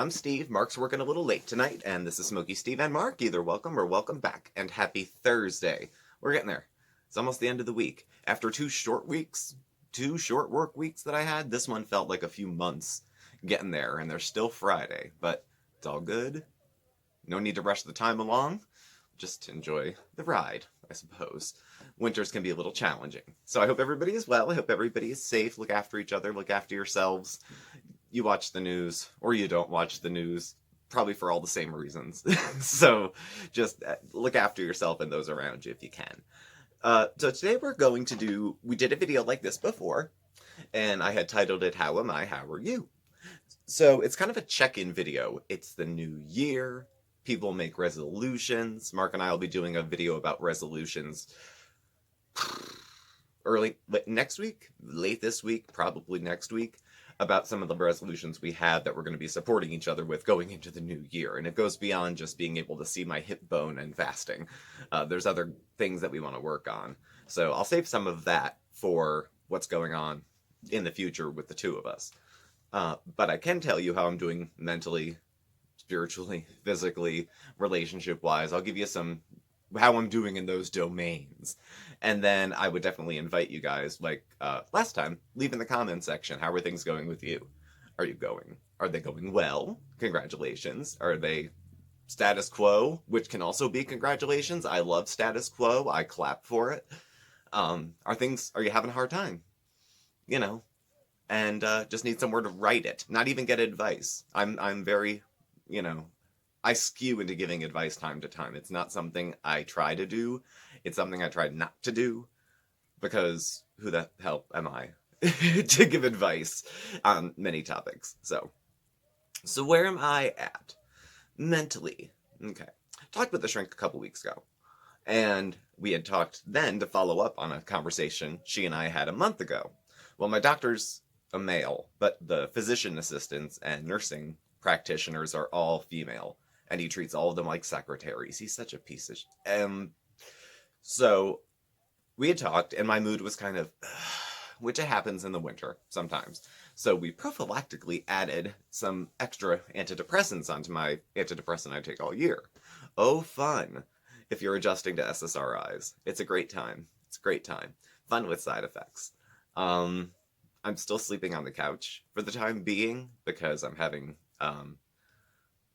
I'm Steve. Mark's working a little late tonight, and this is Smokey Steve and Mark. Either welcome or welcome back, and happy Thursday. We're getting there. It's almost the end of the week. After 2 short weeks, 2 short work weeks that I had, this one felt like a few months getting there, and there's still Friday, but it's all good. No need to rush the time along. Just enjoy the ride, I suppose. Winters can be a little challenging. So I hope everybody is well. I hope everybody is safe. Look after each other. Look after yourselves. You watch the news or you don't watch the news, probably for all the same reasons. So just look after yourself and those around you if you can. So today we did a video like this before, and I had titled it, How Am I? How Are You? So it's kind of a check-in video. It's the new year. People make resolutions. Mark and I will be doing a video about resolutions next week, late this week, probably next week, about some of the resolutions we have that we're going to be supporting each other with going into the new year. And it goes beyond just being able to see my hip bone and fasting. There's other things that we want to work on. So I'll save some of that for what's going on in the future with the two of us. But I can tell you how I'm doing mentally, spiritually, physically, relationship-wise. I'll give you how I'm doing in those domains. And then I would definitely invite you guys, like last time, leave in the comment section, how are things going with you? Are they going well? Congratulations. Are they status quo? Which can also be congratulations. I love status quo. I clap for it. Are you having a hard time? And just need somewhere to write it. Not even get advice. I'm very, I skew into giving advice time to time. It's not something I try to do. It's something I try not to do, because who the hell am I to give advice on many topics? So where am I at mentally? Okay. Talked with the shrink a couple weeks ago, and we had talked then to follow up on a conversation she and I had a month ago. Well, my doctor's a male, but the physician assistants and nursing practitioners are all female, and he treats all of them like secretaries. He's such a piece of so we had talked, and my mood was kind of, which it happens in the winter sometimes. So we prophylactically added some extra antidepressants onto my antidepressant I take all year. Oh, fun. If you're adjusting to SSRIs, it's a great time. It's a great time. Fun with side effects. I'm still sleeping on the couch for the time being because I'm having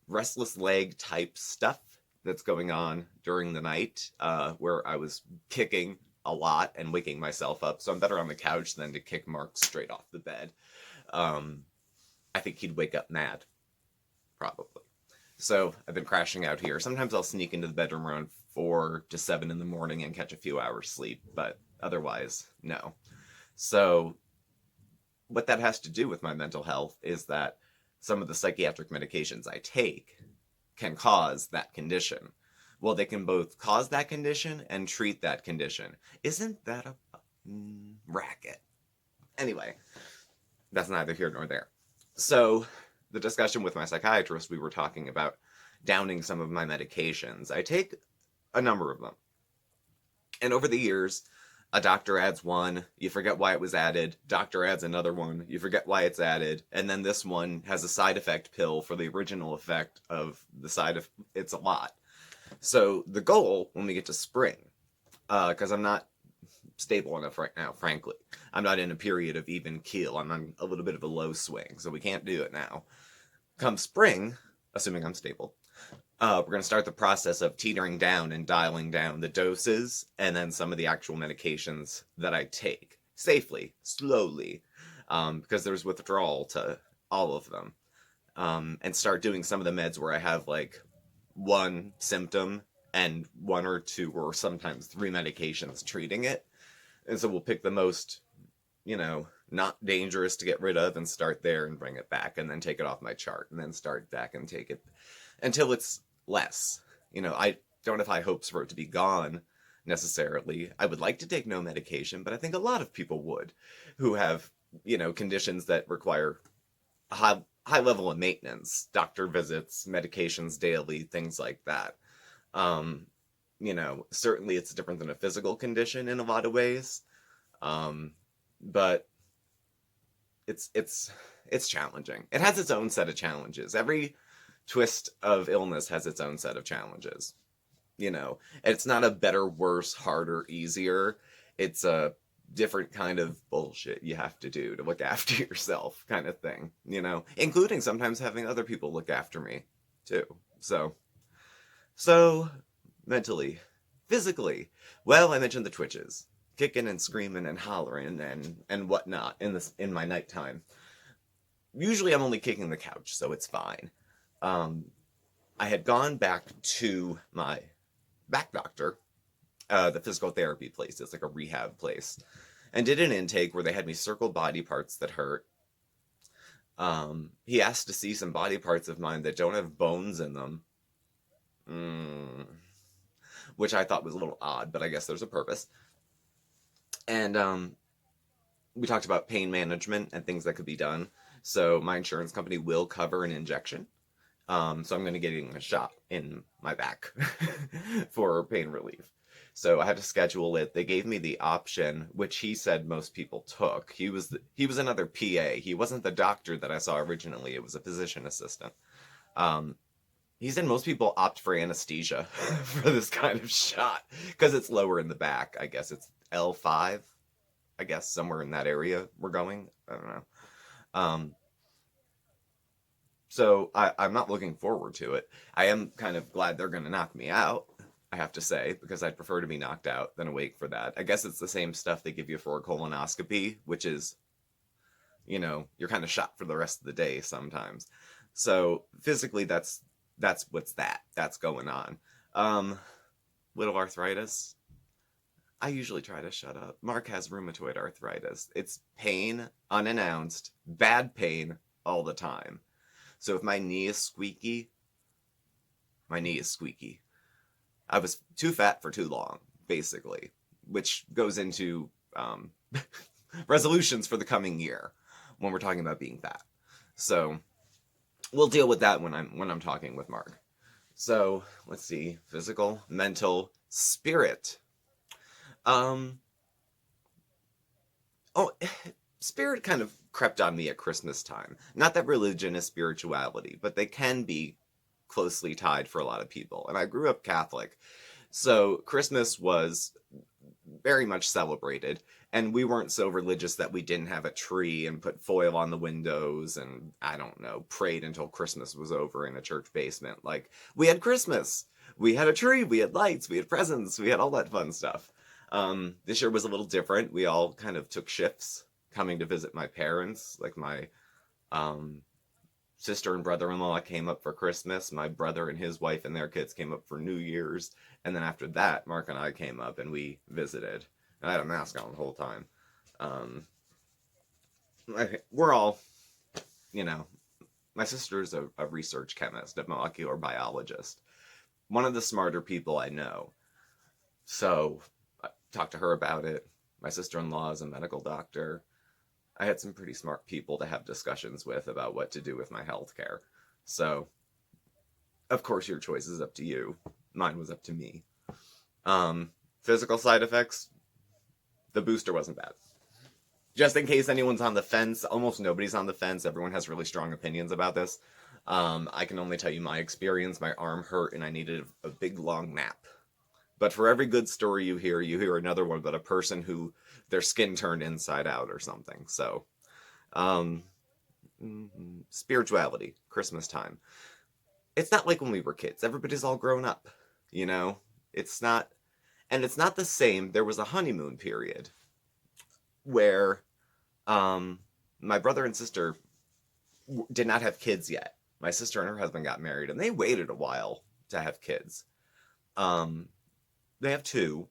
restless leg type stuff that's going on during the night, where I was kicking a lot and waking myself up. So I'm better on the couch than to kick Mark straight off the bed. I think he'd wake up mad, probably. So I've been crashing out here. Sometimes I'll sneak into the bedroom around 4 to 7 in the morning and catch a few hours sleep, but otherwise, no. So what that has to do with my mental health is that some of the psychiatric medications I take can cause that condition. Well, they can both cause that condition and treat that condition. Isn't that a racket? Anyway, that's neither here nor there. So the discussion with my psychiatrist, we were talking about downing some of my medications. I take a number of them. And over the years, a doctor adds one, you forget why it was added. Doctor adds another one, you forget why it's added. And then this one has a side effect pill for the original effect of the side of it's a lot. So the goal when we get to spring, because I'm not stable enough right now, frankly. I'm not in a period of even keel. I'm on a little bit of a low swing, so we can't do it now. Come spring, assuming I'm stable, we're going to start the process of teetering down and dialing down the doses and then some of the actual medications that I take safely, slowly, because there's withdrawal to all of them, and start doing some of the meds where I have like one symptom and 1 or 2 or sometimes 3 medications treating it. And so we'll pick the most, not dangerous to get rid of and start there and bring it back and then take it off my chart and then start back and take it until it's less. I don't have high hopes for it to be gone necessarily. I would like to take no medication, but I think a lot of people would who have, conditions that require a high level of maintenance, doctor visits, medications daily, things like that. Certainly it's different than a physical condition in a lot of ways. But it's it's challenging. It has its own set of challenges. Every twist of illness has its own set of challenges. You know, it's not a better, worse, harder, easier. It's a different kind of bullshit you have to do to look after yourself, kind of thing, you know, including sometimes having other people look after me too. So mentally, physically, well, I mentioned the twitches, kicking and screaming and hollering and whatnot in my nighttime. Usually I'm only kicking the couch, so it's fine. I had gone back to my back doctor, the physical therapy place. It's like a rehab place, and did an intake where they had me circle body parts that hurt. He asked to see some body parts of mine that don't have bones in them, which I thought was a little odd, but I guess there's a purpose. And we talked about pain management and things that could be done. So my insurance company will cover an injection. So I'm going to get a shot in my back for pain relief. So I had to schedule it. They gave me the option, which he said most people took. He was another PA. He wasn't the doctor that I saw originally. It was a physician assistant. He said most people opt for anesthesia for this kind of shot because it's lower in the back. I guess it's L5. I guess somewhere in that area we're going. I don't know. So I'm not looking forward to it. I am kind of glad they're going to knock me out, I have to say, because I'd prefer to be knocked out than awake for that. I guess it's the same stuff they give you for a colonoscopy, which is, you know, you're kind of shot for the rest of the day sometimes. So physically, that's that's going on. Little arthritis. I usually try to shut up. Mark has rheumatoid arthritis. It's pain, unannounced, bad pain all the time. So if my knee is squeaky, my knee is squeaky. I was too fat for too long, basically, which goes into resolutions for the coming year when we're talking about being fat. So we'll deal with that when I'm talking with Mark. So let's see: physical, mental, spirit. Spirit kind of crept on me at Christmas time. Not that religion is spirituality, but they can be closely tied for a lot of people. And I grew up Catholic, so Christmas was very much celebrated. And we weren't so religious that we didn't have a tree and put foil on the windows and, I don't know, prayed until Christmas was over in a church basement. Like, we had Christmas. We had a tree. We had lights. We had presents. We had all that fun stuff. This year was a little different. We all kind of took shifts coming to visit my parents. Like, my sister and brother-in-law came up for Christmas. My brother and his wife and their kids came up for New Year's. And then after that, Mark and I came up and we visited. And I had a mask on the whole time. We're all, you know, my sister's a research chemist, a molecular biologist. One of the smarter people I know. So I talked to her about it. My sister-in-law is a medical doctor. I had some pretty smart people to have discussions with about what to do with my health care. So, of course, your choice is up to you. Mine was up to me. Physical side effects, the booster wasn't bad. Just in case anyone's on the fence, almost nobody's on the fence. Everyone has really strong opinions about this. I can only tell you my experience. My arm hurt and I needed a big, long nap. But for every good story you hear another one about a person who their skin turned inside out or something. So, spirituality, Christmas time. It's not like when we were kids. Everybody's all grown up, you know? It's not, and it's not the same. There was a honeymoon period where my brother and sister did not have kids yet. My sister and her husband got married, and they waited a while to have kids. They have two,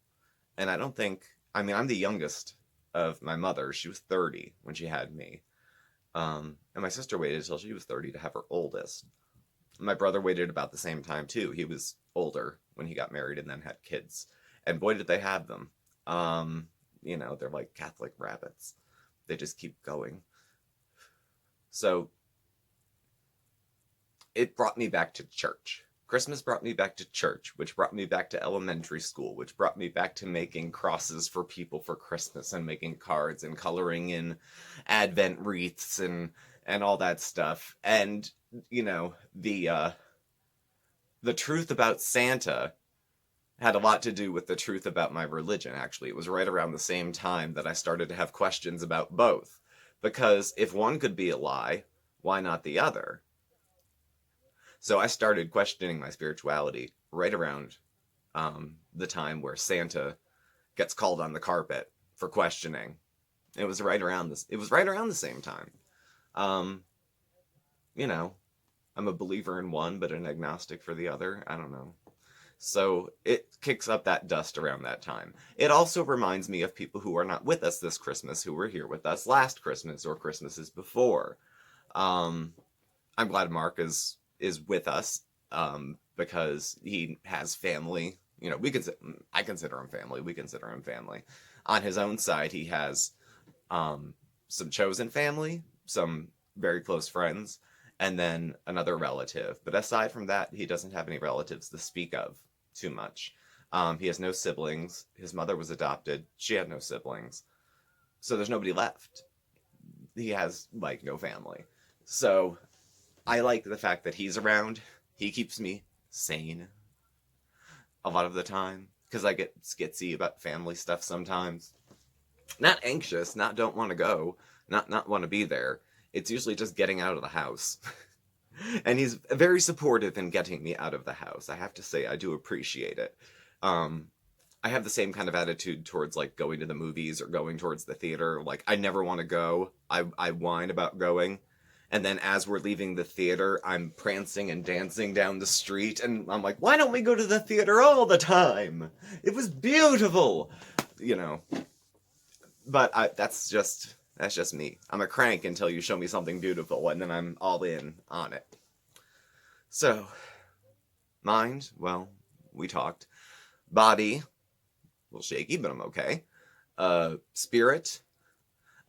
and I don't think, I mean, I'm the youngest of my mother. She was 30 when she had me. And my sister waited until she was 30 to have her oldest. My brother waited about the same time, too. He was older when he got married and then had kids. And boy, did they have them. You know, they're like Catholic rabbits. They just keep going. So it brought me back to church. Christmas brought me back to church, which brought me back to elementary school, which brought me back to making crosses for people for Christmas and making cards and coloring in Advent wreaths and and all that stuff. And, you know, the truth about Santa had a lot to do with the truth about my religion, actually. It was right around the same time that I started to have questions about both. Because if one could be a lie, why not the other? So I started questioning my spirituality right around the time where Santa gets called on the carpet for questioning. It was right around this. It was right around the same time. Um, you know, I'm a believer in one, but an agnostic for the other. I don't know. So it kicks up that dust around that time. It also reminds me of people who are not with us this Christmas, who were here with us last Christmas or Christmases before. Um, I'm glad Mark is with us because he has family. You know, I consider him family. We consider him family. On his own side, he has some chosen family, some very close friends, and then another relative. But aside from that, he doesn't have any relatives to speak of too much. He has no siblings. His mother was adopted. She had no siblings. So there's nobody left. He has, like, no family. So I like the fact that he's around. He keeps me sane a lot of the time because I get skitsy about family stuff sometimes. Not anxious, not don't want to go, not want to be there. It's usually just getting out of the house. And he's very supportive in getting me out of the house. I have to say, I do appreciate it. I have the same kind of attitude towards like going to the movies or going towards the theater. Like I never want to go. I whine about going. And then as we're leaving the theater, I'm prancing and dancing down the street. And I'm like, why don't we go to the theater all the time? It was beautiful. You know. But that's just me. I'm a crank until you show me something beautiful. And then I'm all in on it. So, mind, well, we talked. Body, a little shaky, but I'm okay. Spirit,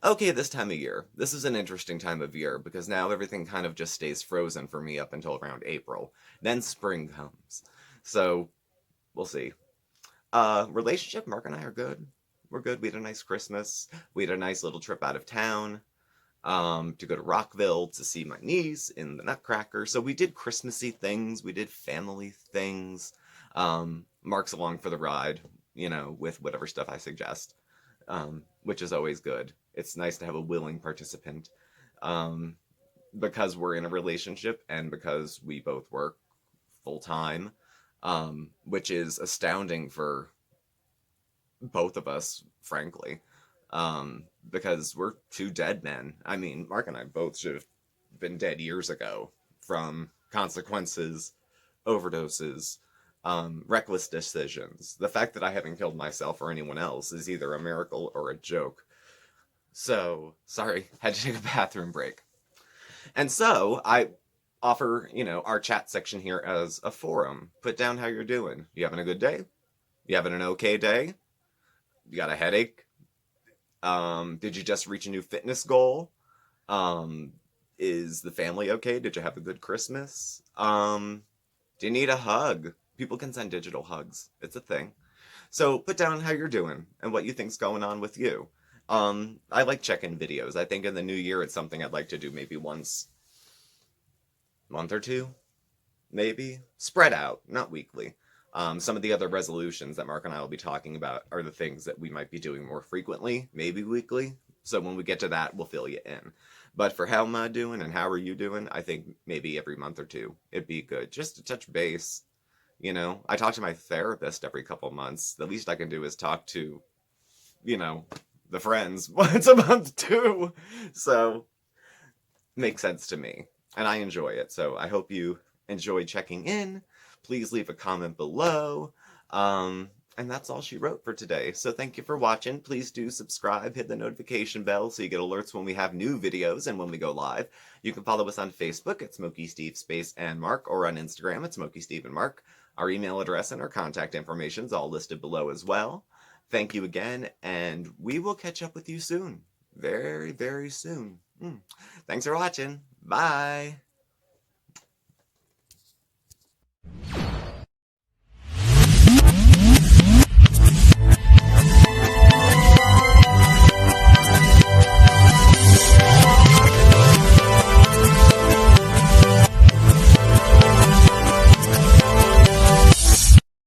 okay this time of year. This is an interesting time of year because now everything kind of just stays frozen for me up until around April. Then spring comes. So, we'll see. Relationship, Mark and I are good. We're good. We had a nice Christmas. We had a nice little trip out of town to go to Rockville to see my niece in the Nutcracker. So we did Christmassy things. We did family things. Mark's along for the ride, you know, with whatever stuff I suggest, which is always good. It's nice to have a willing participant because we're in a relationship and because we both work full time, which is astounding for both of us, frankly, because we're two dead men. I mean, Mark and I both should have been dead years ago from consequences, overdoses, reckless decisions. The fact that I haven't killed myself or anyone else is either a miracle or a joke. So, sorry, had to take a bathroom break. And so, I offer, you know, our chat section here as a forum. Put down how you're doing. You having a good day? You having an okay day? You got a headache? Did you just reach a new fitness goal? Is the family okay? Did you have a good Christmas? Do you need a hug? People can send digital hugs. It's a thing. So put down how you're doing and what you think's going on with you. I like check-in videos. I think in the new year it's something I'd like to do maybe once a month or two, maybe. Spread out, not weekly. Some of the other resolutions that Mark and I will be talking about are the things that we might be doing more frequently, maybe weekly. So when we get to that, we'll fill you in. But for how am I doing and how are you doing, I think maybe every month or two, it'd be good just to touch base. You know, I talk to my therapist every couple months. The least I can do is talk to, you know, the friends once a month too. So, makes sense to me. And I enjoy it. So I hope you enjoy checking in. Please leave a comment below. And that's all she wrote for today. So thank you for watching. Please do subscribe, hit the notification bell so you get alerts when we have new videos and when we go live. You can follow us on Facebook at SmokeySteveAndMarc or on Instagram at SmokeySteveAndMarc. Our email address and our contact information is all listed below as well. Thank you again, and we will catch up with you soon. Very, very soon. Thanks for watching. Bye.